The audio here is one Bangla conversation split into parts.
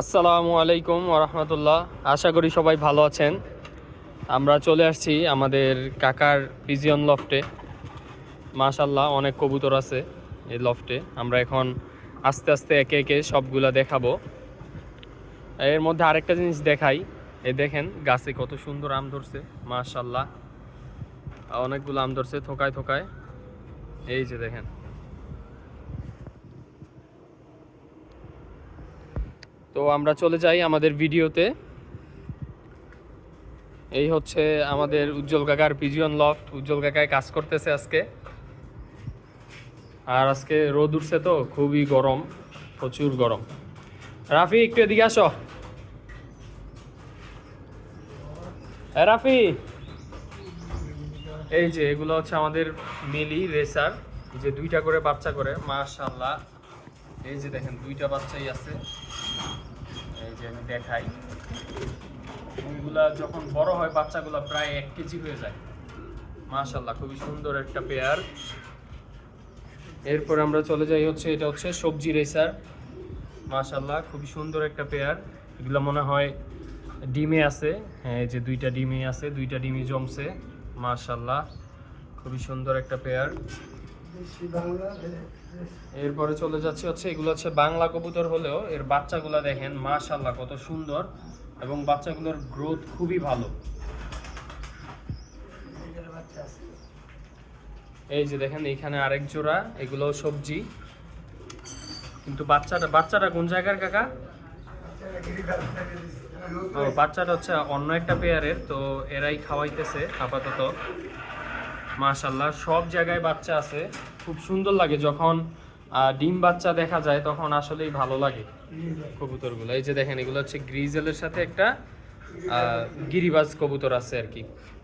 আসসালামু আলাইকুম ওরহমতুল্লাহ। আশা করি সবাই ভালো আছেন। আমরা চলে আসছি আমাদের কাকার পিজিয়ন লফটে। মাশাল্লাহ অনেক কবুতর আছে এই লফটে। আমরা এখন আস্তে আস্তে একে একে সবগুলা দেখাবো। এর মধ্যে আরেকটা জিনিস দেখাই, এই দেখেন গাছে কত সুন্দর আম ধরছে। মাশাল্লাহ অনেকগুলো আম ধরছে থোকায় থোকায়। এই যে দেখেন। তো আমরা চলে যাই আমাদের ভিডিওতে। এই হচ্ছে আমাদের উজ্জ্বল কাকার পিজিয়ন লফট। উজ্জ্বল কাকায় কাজ করতেছে আজকে। আর আজকে রোদ উঠছে তো খুবই গরম, প্রচুর গরম। রাফি একটু এদিকে আসো। রাফি, এই যে এগুলো হচ্ছে আমাদের মিলি রেসার, যে দুইটা করে বাচ্চা করে। মাশাআল্লাহ এই যে দেখেন দুইটা বাচ্চাই আছে। এই যে আমি দেখাই, ওইগুলা যখন বড় হয় বাচ্চাগুলো প্রায় 1 কেজি হয়ে যায়। মাশাআল্লাহ খুবই সুন্দর একটা পেয়ার। এরপর আমরা চলে যাই হচ্ছে, এটা হচ্ছে সবজি রেসার। মাশাআল্লাহ খুবই সুন্দর একটা পেয়ার। এগুলো মনে হয় ডিমে আছে। হ্যাঁ এই যে দুইটা ডিমে আছে, দুইটা ডিমই জমছে। মাশাআল্লাহ খুবই সুন্দর একটা পেয়ার। এরপরে চলে যাচ্ছে হচ্ছে, এগুলো হচ্ছে বাংলা কবুতর হলেও এর বাচ্চাগুলো দেখেন মাশাআল্লাহ কত সুন্দর, এবং বাচ্চাগুলোর গ্রোথ খুবই ভালো। এই যে দেখেন এইখানে আরেক জোড়া, এগুলো সবজি। কিন্তু বাচ্চাটা কোন জায়গার কাকা? ও বাচ্চাটা হচ্ছে অন্য একটা পেয়ারের, তো এরাই খাওয়াইতেছে আপাতত। মাশাআল্লাহ সব জায়গায় বাচ্চা আছে, খুব সুন্দর লাগে যখন ডিম বাচ্চা দেখা যায়, তখন আসলেই ভালো লাগে কবুতরগুলো। এই যে দেখেন এগুলো হচ্ছে গ্রিজেলের সাথে একটা গিরিবাজ কবুতর আছে আর কি।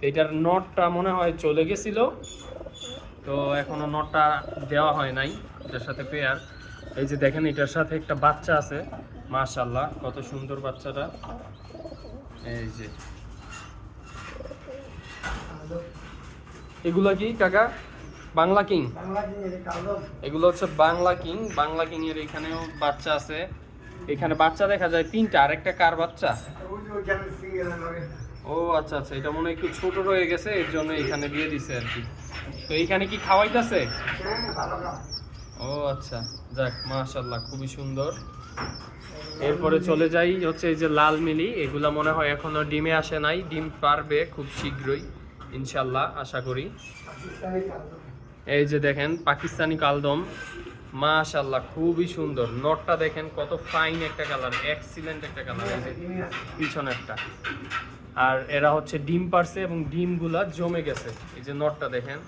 এটার নটটা মনে হয় চলে গেছিল, তো এখনো নটটা দেওয়া হয় নাই এটার সাথে পেয়ার। এই যে দেখেন এটার সাথে একটা বাচ্চা আছে। মাশাআল্লাহ কত সুন্দর বাচ্চাটা। এই যে এগুলা কি কাকা? বাংলা কিং। এগুলো হচ্ছে বাংলা কিং। বাংলা কিং এর এখানেও বাচ্চা আছে। এখানে বাচ্চা দেখা যায় 3টা। আরেকটা কার বাচ্চা? ও আচ্ছা আচ্ছা, এটা মনে হয় একটু ছোট রয়ে গেছে, এর জন্য এখানে দিয়ে দিছে আর কি। তো এইখানে কি খাওয়াইতেছে? ও আচ্ছা, যাক মাশাআল্লাহ খুবই সুন্দর। এরপরে চলে যাই হচ্ছে এই যে লাল মিলি। এগুলা মনে হয় এখনো ডিমে আসে নাই, ডিম পারবে খুব শীঘ্রই ইনশাল্লাহ আশা করি। এই যে দেখেন পাকিস্তানি কালদম, মাশাআল্লাহ খুবই সুন্দর। নটটা দেখেন কত ফাইন একটা কালার, এক্সিলেন্ট একটা কালার। এই যে পিছনে একটা। আর এরা হচ্ছে ডিম পারছে এবং ডিমগুলা জমে গেছে। এই যে নটটা দেখেন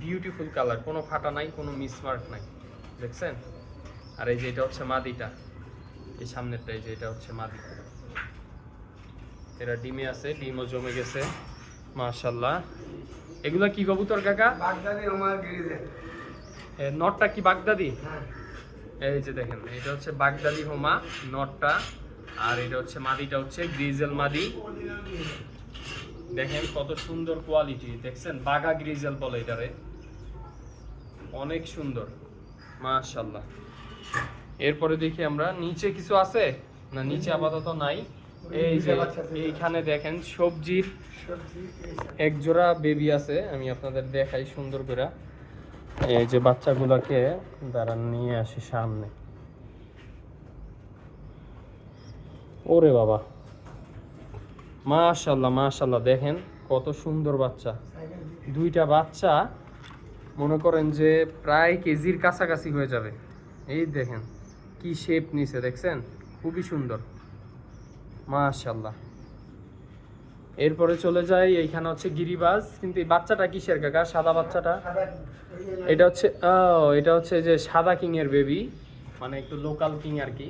বিউটিফুল কালার, কোনো ফাটা নাই, কোনো মিসমার্ক নাই, দেখছেন? আর এই যে এটা হচ্ছে মাদিটা, এই সামনেরটা। এই যে এটা হচ্ছে মাদি। এরা ডিমে আছে, ডিমও জমে গেছে মাশাআল্লাহ। এগুলা কি কবুতর কাকা? বাগদাদি আমার গ্রিজেল। নটটা কি বাগদাদি? এই যে দেখেন এটা হচ্ছে বাগদাদি হোমা নটটা, আর এটা হচ্ছে মাদিটা হচ্ছে গ্রিজেল মাদি। দেখেন কত সুন্দর কোয়ালিটি, দেখছেন? বাগা গ্রিজেল বলে এটারে, অনেক সুন্দর মাশাআল্লাহ। এরপরে দেখি আমরা নিচে কিছু আছে না, নিচে আপাতত নাই। এই যে এইখানে দেখেন সবজির এক জোড়া বেবি আছে, আমি আপনাদের দেখাই সুন্দর করে। এই যে বাচ্চাগুলোকে দাঁড়ান নিয়ে আসি সামনে। ওরে বাবা মাশাআল্লাহ মাশাআল্লাহ, দেখেন কত সুন্দর বাচ্চা। দুইটা বাচ্চা মনে করেন যে প্রায় কেজির কাছাকাছি হয়ে যাবে। এই দেখেন কি শেপ নিছে, দেখছেন? খুবই সুন্দর মাশাআল্লাহ। এরপরে চলে যাই, এইখানে হচ্ছে গিরিবাজ। কিন্তু এই বাচ্চাটা কিসের কাকা? সাদা বাচ্চাটা? এটা হচ্ছে এটা হচ্ছে যে সাদা কিং এর বেবি, মানে একটু লোকাল কিং আর কি।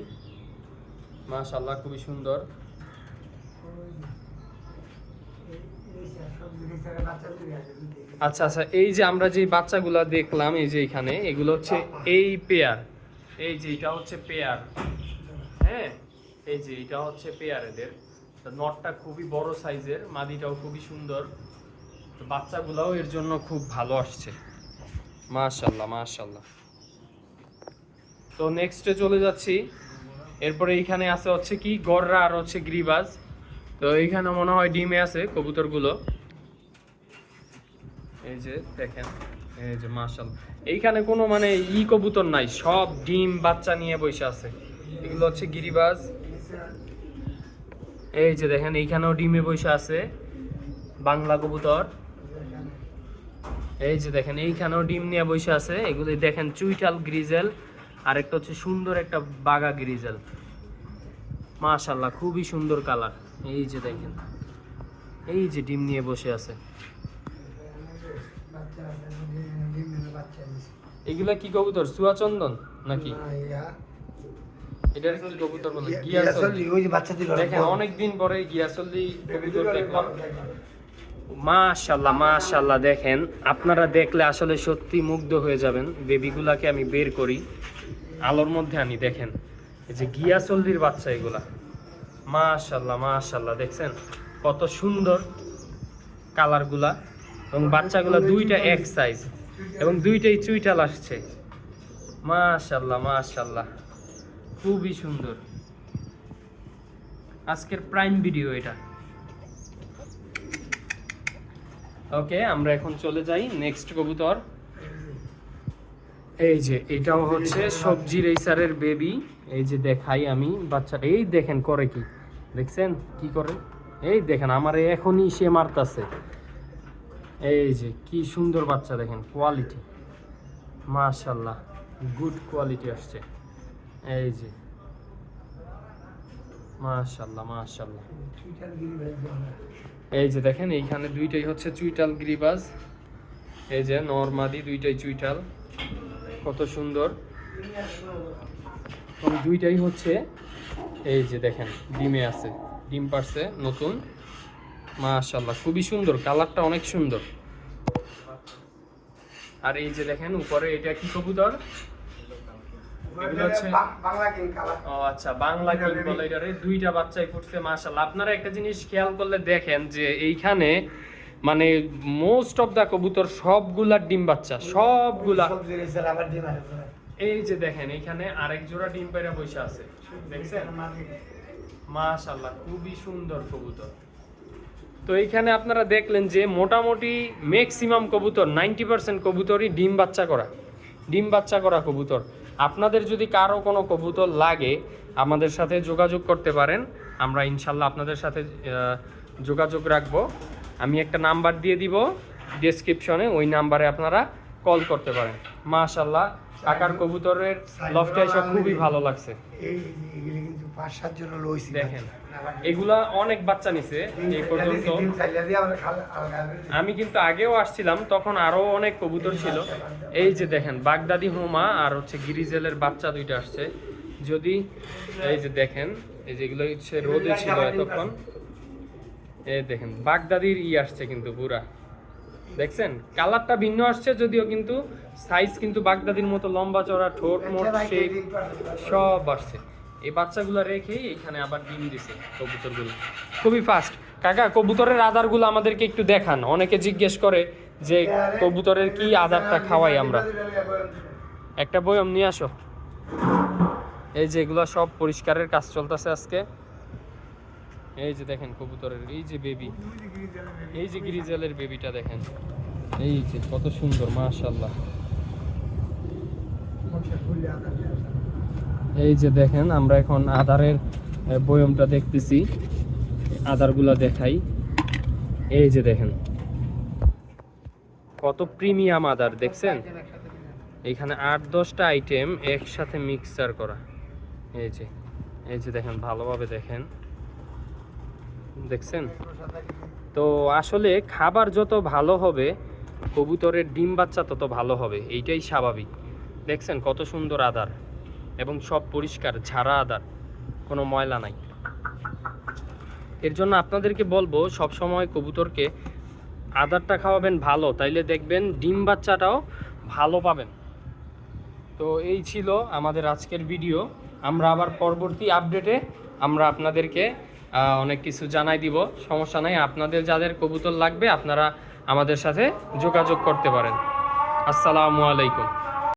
মাশাআল্লাহ খুবই সুন্দর। আচ্ছা আচ্ছা, এই যে আমরা যে বাচ্চাগুলা দেখলাম এই যে এখানে, এগুলো হচ্ছে এই পেয়ার। এই যে এটা হচ্ছে পেয়ার, হ্যাঁ এই যে এটা হচ্ছে পেয়ার এদের। নটটা খুবই বড় সাইজের, মাদিটাও খুবই সুন্দর। তো বাচ্চাগুলাও এর জন্য খুব ভালো আসছে মাশাআল্লাহ মাশাআল্লাহ। তো নেক্সটে চলে যাচ্ছি, এরপরে এইখানে আছে হচ্ছে কি গররা আর হচ্ছে গ্রিবাজ। তো এইখানে মনে হয় ডিমে আছে কবুতরগুলো। এই যে দেখেন, এই যে মাশাআল্লাহ, এইখানে কোনো মানে কবুতর নাই, সব ডিম বাচ্চা নিয়ে বসে আছে। এগুলো হচ্ছে গিরিবাজ। এই যে দেখেন এইখানেও ডিমে বসে আছে বাংলা কবুতর। এই যে দেখেন এইখানেও ডিম নিয়ে বসে আছে। এগুলো দেখেন চুইটাল গ্রিজেল, আর একটা হচ্ছে সুন্দর একটা বাগা গ্রিজেল। মাশাআল্লাহ খুবই সুন্দর কালার। এই যে দেখেন, এই যে ডিম নিয়ে বসে আছে। এগুলা কি কবুতর, চুয়াচন্দন নাকি? এটার কি কবুতর বলে? গিয়াসল্লি। ওই যে বাচ্চা দিল, দেখেন অনেকদিন পরে গিয়াসল্লি কবুতর দেখলাম। মাশাআল্লাহ মাশাআল্লাহ, দেখেন আপনারা দেখলে আসলে সত্যি মুগ্ধ হয়ে যাবেন। বেবিগুলাকে আমি বের করি, আলোর মধ্যে আনি, দেখেন এই যে গিয়াসল্লির বাচ্চা এগুলা। মাশাআল্লাহ মাশাআল্লাহ, দেখছেন কত সুন্দর কালারগুলা, এবং বাচ্চাগুলা দুইটা এক সাইজ, এবং দুইটাই চুইটাল আসছে। মাশাআল্লাহ মাশাআল্লাহ, খুবই সুন্দর। আজকের প্রাইম ভিডিও এটা। ওকে, আমরা এখন চলে যাই নেক্সট কবুতর। এই যে এটাও হচ্ছে সবজি রেসারের বেবি। এই যে দেখাই আমি বাচ্চাটা, এই দেখেন করে কি, দেখছেন কি করে, এই দেখেন আমার এখনই সে মারতাছে। এই যে কি সুন্দর বাচ্চা, দেখেন কোয়ালিটি, মাশাআল্লাহ গুড কোয়ালিটি আসছে। এই যে মাশাআল্লাহ মাশাআল্লাহ, এই যে দেখেন এইখানে দুইটাই হচ্ছে চুইটাল গ্রিবাজ। এই যে নরমাদি দুইটাই চুইটাল, কত সুন্দর, এবং দুইটাই হচ্ছে এই যে দেখেন ডিমে আছে, ডিম পারছে নতুন। মাশাআল্লাহ খুবই সুন্দর, কালারটা অনেক সুন্দর। আর এই যে দেখেন উপরে এটা কি কবুতর? এগুলো হচ্ছে বাংলা কিং কালার। ও আচ্ছা, বাংলা কিং বলে এটারে। দুইটা বাচ্চাই ফুটছে মাশাআল্লাহ। আপনারা একটা জিনিস খেয়াল করলে দেখেন যে এইখানে মানে মোস্ট অফ দা কবুতর সবগুলা ডিম বাচ্চা, সবগুলা। এই যে দেখেন এইখানে আরেক জোড়া ডিম পায়রা বসে আছে, দেখছেন? মাশাআল্লাহ খুবই সুন্দর কবুতর। তো এইখানে আপনারা দেখলেন যে মোটামুটি ম্যাক্সিমাম কবুতর 90% কবুতরই ডিম বাচ্চা করা কবুতর। আপনাদের যদি কারো কোনো কবুতর লাগে আমাদের সাথে যোগাযোগ করতে পারেন, আমরা ইনশাল্লাহ আপনাদের সাথে যোগাযোগ রাখবো। আমি একটা নাম্বার দিয়ে দিব ডেসক্রিপশনে, ওই নাম্বারে আপনারা কল করতে পারেন। মাশাআল্লাহ কাকার কবুতরের লফটা এসব খুবই ভালো লাগছে। দেখেন এগুলা অনেক বাচ্চা নিছে এই পর্যন্ত। আমি কিন্তু আগেও আসছিলাম, তখন আরো অনেক কবুতর ছিল। এই যে দেখেন বাগদাদি হোমা আর হচ্ছে গিরিজেলের বাচ্চা দুইটা আসছে। যদি এই যে দেখেন, এই যেগুলো হচ্ছে রোদে ছিল এতক্ষণ। এই দেখেন বাগদাদির আসছে কিন্তু পুরা, দেখছেন কালারটা ভিন্ন আসছে যদিও, কিন্তু সাইজ কিন্তু বাগদাদির মতো লম্বা চড়া, ঠোঁট মোট শেপ সব আসছে। এই বাচ্চাগুলো রেখে এখানে আবার ডিম দিছে কবুতরগুলো, খুবই ফাস্ট। কাকা কবুতরের আদারগুলো আমাদেরকে একটু দেখান, অনেকে জিজ্ঞেস করে যে কবুতরের কি আদারটা খাওয়াই আমরা। একটা বয়ম নিয়ে আসো। এই যে এগুলো সব পরিষ্কারের কাজ চলতেছে আজকে। এই যে দেখেন কবুতরের এই যে বেবি, এই যে গ্রিজেলের বেবিটা দেখেন, এই যে কত সুন্দর মাশাআল্লাহ। এই যে দেখেন আমরা এখন আদারের বয়মটা দেখতেছি, আদারগুলা দেখাই। এই যে দেখেন কত প্রিমিয়াম আদার, দেখছেন এখানে 8-10টা আইটেম একসাথে মিক্সচার করা। এই যে দেখেন ভালোভাবে দেখেন, দেখছেন? তো আসলে খাবার যত ভালো হবে কবুতরের ডিম বাচ্চা তত ভালো হবে, এইটাই স্বাভাবিক। দেখছেন কত সুন্দর আদার, এবং সব পরিষ্কার ঝাড়া আদার, কোনো ময়লা নাই। এর জন্য আপনাদেরকে বলবো সব সময় কবুতরকে আদারটা খাওয়াবেন ভালো, তাইলে দেখবেন ডিম বাচ্চাটাও ভালো পাবেন। তো এই ছিল আমাদের আজকের ভিডিও। আমরা আবার পরবর্তী আপডেটে আমরা আপনাদেরকে অনেক কিছু জানাই দিব, সমস্যা নাই। আপনাদের যাদের কবুতর লাগবে আপনারা আমাদের সাথে যোগাযোগ করতে পারেন। আসসালামু আলাইকুম।